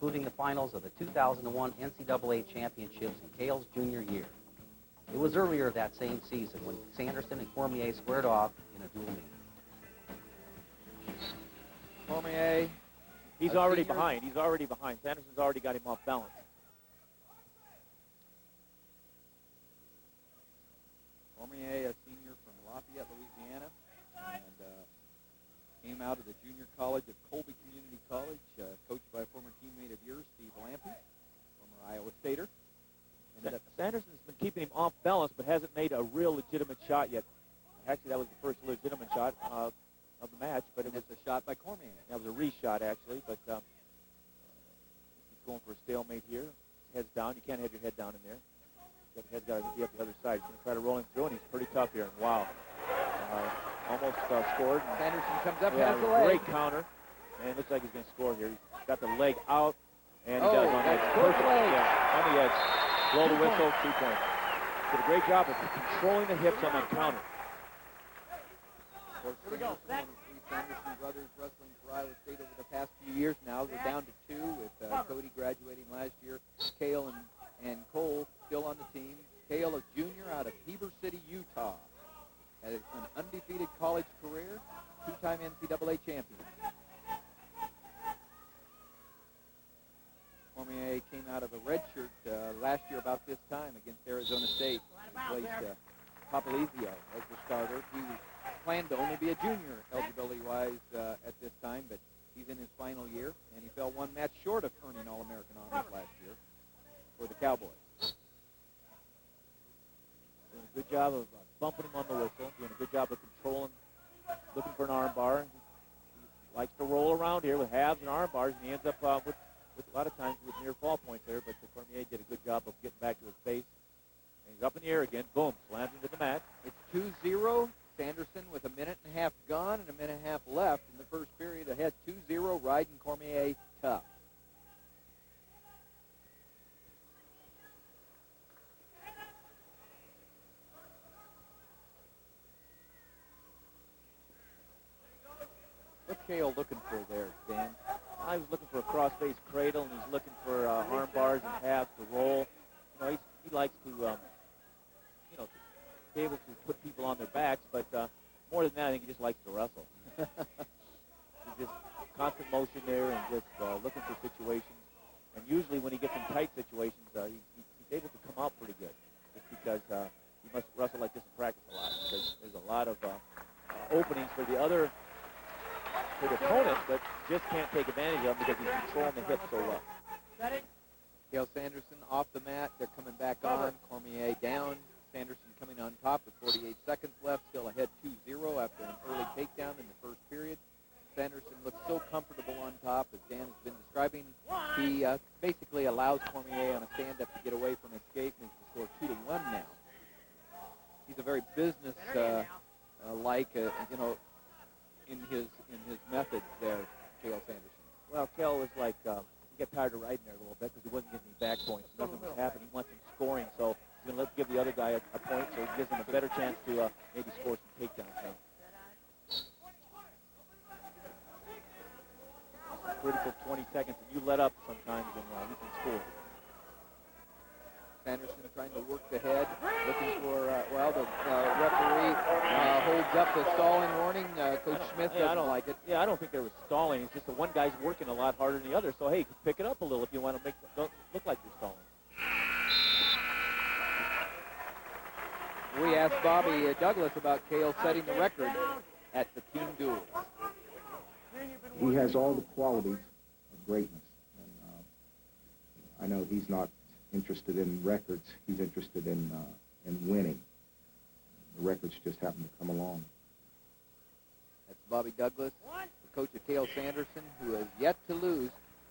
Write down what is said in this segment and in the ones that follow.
including the finals of the 2001 NCAA championships in Cael's junior year. It was earlier that same season when Sanderson and Cormier squared off in a dual meet. Cormier, he's already behind. He's already behind. Sanderson's already got him off balance. Cormier, a senior from Lafayette, Louisiana, and came out of the junior college at Colby Community College, coached by a former teammate of yours, Steve Lampe, former Iowa Stater. Sanderson's been keeping him off balance, but hasn't made a real legitimate shot yet. Actually, that was the first legitimate shot of the match, but it was a shot by Cormier. That was a reshot, actually, but he's going for a stalemate here. Head's down. You can't have your head down in there. Your head's got to be up the other side. He's going to try to roll him through, and he's pretty tough here. And wow, almost scored. Sanderson comes up past the leg. Great counter, and it looks like he's going to score here. He's got the leg out, and he does on the edge. Perfect. Yeah, on the edge. Blow the whistle, 2 points. Did a great job of controlling the hips on that counter. Here we go. Three Sanderson brothers wrestling for Iowa State over the past few years now. They're down to 2 with Cody graduating last year. Cael and Cole still on the team. Cael, a junior out of Heber City, Utah. Has an undefeated college career, 2-time NCAA champion. Cormier came out of a red shirt last year about this time against Arizona State. He placed Papalizio as the starter. He planned to only be a junior eligibility-wise at this time, but he's in his final year, and he fell 1 match short of earning All-American honors last year for the Cowboys. Doing a good job of bumping him on the whistle, doing a good job of controlling, looking for an arm bar. He likes to roll around here with halves and arm bars, and he ends up with a lot of times with near fall points there, but Cormier did a good job of getting back to his base. And he's up in the air again. Boom, slams into the mat. It's 2-0. Sanderson with a minute and a half gone and a minute and a half left in the first period. Ahead 2-0, riding Cormier tough. What's Cael looking for there, Dan? I was looking for a cross-face cradle, and he's looking for arm bars and halves to roll. You know, he likes to, be able to put people on their backs, but more than that, I think he just likes to wrestle. He's just constant motion there and just looking for situations. And usually when he gets in tight situations, he's able to come out pretty good, just because he must wrestle like this in practice a lot, because there's a lot of openings for the opponent, but just can't take advantage of them because he's controlling the hips so well. Cael Sanderson off the mat. They're coming back on. Cormier down. Sanderson coming on top with 48 seconds left. Still ahead 2-0 after an early takedown in the first period. Sanderson looks so comfortable on top, as Dan has been describing. He basically allows Cormier on a stand-up to get away from escape and to score 2-1 now. He's a very business-like, in his methods there, Cael Sanderson. Well, Cael was like, he got tired of riding there a little bit because he wasn't getting any back points. Nothing was happening. He wants him scoring, so he's going to give the other guy a point, so he gives him a better chance to maybe score some takedowns now. Critical 20 seconds, and you let up sometimes, and you can score. Sanderson trying to work the head, looking for, the referee holds up the stalling warning. Coach Smith doesn't like it. Yeah, I don't think there was stalling. It's just that one guy's working a lot harder than the other, so hey, pick it up a little if you want to don't look like you're stalling. We asked Bobby Douglas about Cael setting the record at the team duels. He has all the qualities of greatness. And I know he's not interested in records. He's interested in winning. The records just happen to come along. That's Bobby Douglas, the coach of Cael Sanderson, who has yet to lose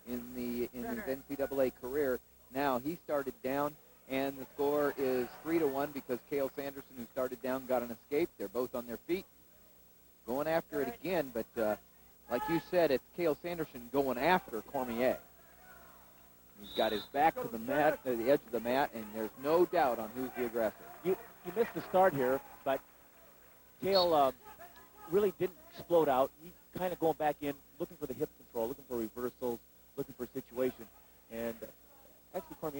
in his NCAA career. Now he started down, and the score is 3-1 because Cael Sanderson, who started down, got an escape. They're both on their feet, going after it again. But like you said, it's Cael Sanderson going after Cormier. He's got his back to the mat, to the edge of the mat, and there's no doubt on who's the aggressor. You missed the start here, but Cael really didn't explode out. He kind of going back in, looking for the hip control, looking for reversals, looking for a situation.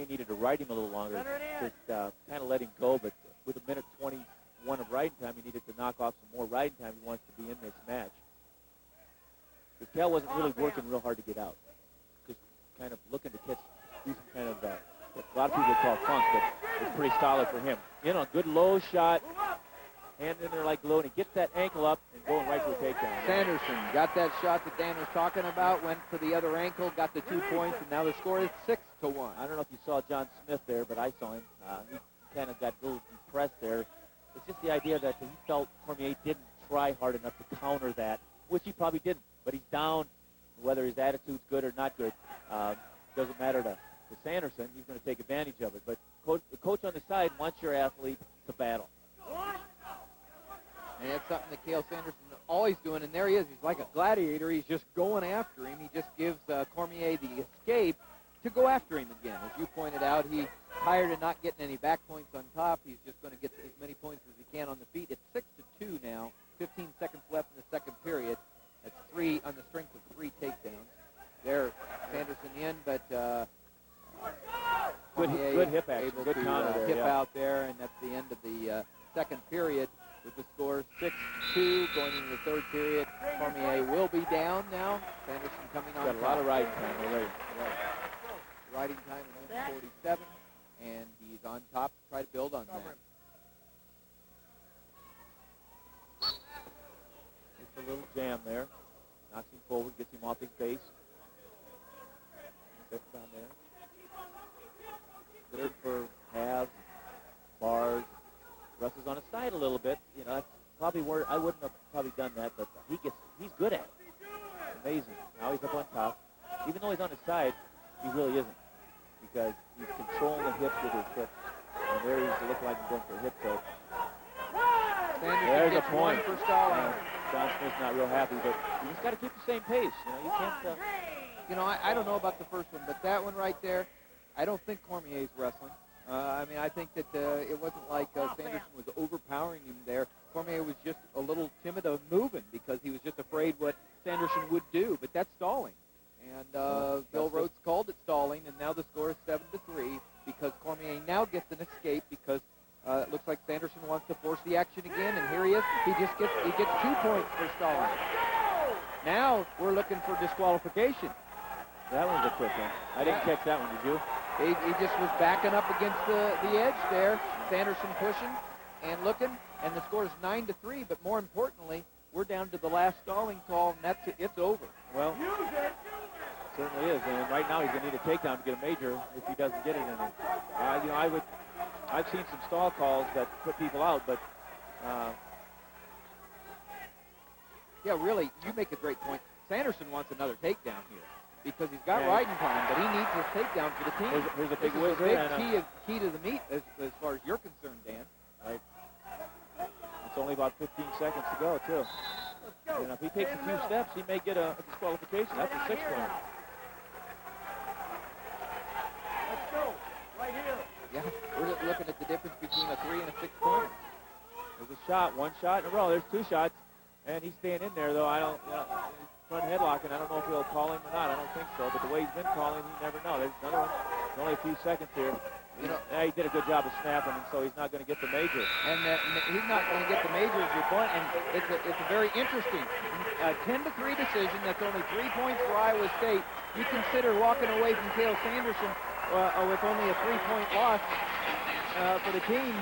Cormier needed to ride him a little longer, just kind of let him go. But with a minute 21 of riding time, he needed to knock off some more riding time. He wants to be in this match. But Cael wasn't really working real hard to get out. Just kind of looking to do some kind of what a lot of people call funk, but it's pretty solid for him. You know, good low shot, hand in there like glue, and he gets that ankle up and going right to a takedown. Sanderson got that shot that Dan was talking about, went for the other ankle, got the 2 points, and now the score is 6-1. I don't know if you saw John Smith there, but I saw him. He kind of got a little depressed there. It's just the idea that he felt Cormier didn't try hard enough to counter that, which he probably didn't. But he's down. Whether his attitude's good or not good doesn't matter to Sanderson. He's going to take advantage of it. But the coach on the side wants your athlete to battle. And that's something that Cael Sanderson is always doing, and there he is. He's like a gladiator. He's just going after him. He just gives Cormier the escape to go after him again. As you pointed out, he's tired of not getting any back points on top. He's just going to get as many points as he can on the feet. It's 6-2 now, 15 seconds left in the second period. That's 3 on the strength of 3 takedowns. There, Sanderson in, but good hip action, able good to counter there, hip yeah. out there, and that's the end of the second period with the score 6-2 going into the third period. Cormier will be down now. Sanderson coming on. Got a lot of riding time already. Right. Riding time is 47, and he's on top to try to build on that. Just a little jam there. Knocks him forward, gets him off his base. Steps down there. Good for halves, bars. Wrestles on his side a little bit. You know, that's probably where I wouldn't have probably done that, but he's good at it. Amazing. Now he's up on top. Even though he's on his side, he really isn't, because he's controlling the hips with his hips. And there he's looking like he's going for a hip toe. There's a point. For stalling. John Smith's not real happy, but you just got to keep the same pace. You know, you can't. You know, I don't know about the first one, but that one right there, I don't think Cormier's wrestling. I mean, I think that it wasn't like Sanderson was overpowering him there. Cormier was just a little timid of moving because he was just afraid what Sanderson would do, but that's stalling. And Bill Rhodes called it stalling, and now the score is 7-3 because Cormier now gets an escape because it looks like Sanderson wants to force the action again, and here he is. He gets 2 points for stalling. Now we're looking for disqualification. That one's a quick one. I didn't catch that one, did you? He just was backing up against the edge there. Sanderson pushing and looking, and the score is 9-3. But more importantly, we're down to the last stalling call, and it's over. Well, certainly is. And right now he's going to need a takedown to get a major if he doesn't get it in it. You know, I've seen some stall calls that put people out, but yeah, really, you make a great point. Sanderson wants another takedown here, because he's got riding time, but he needs his takedown for the team. Here's a big whiz. Big and key to the meet as far as you're concerned, Dan. Right. It's only about 15 seconds to go, too. You know, if he takes a few steps, he may get a disqualification. That's a 6-pointer. Let's go. Right here. Yeah, we're just looking at the difference between a 3 and a 6-pointer. There's a shot, one shot in a row. There's 2 shots, and he's staying in there, though. Front headlock, and I don't know if he'll call him or not. I don't think so, but the way he's been calling, you never know. There's another one. There's only a few seconds here. You know, he did a good job of snapping him, so he's not going to get the major. And he's not going to get the major, as your point, and it's a very interesting 10-3 decision. That's only 3 points for Iowa State. You consider walking away from Cael Sanderson with only a 3-point loss for the team.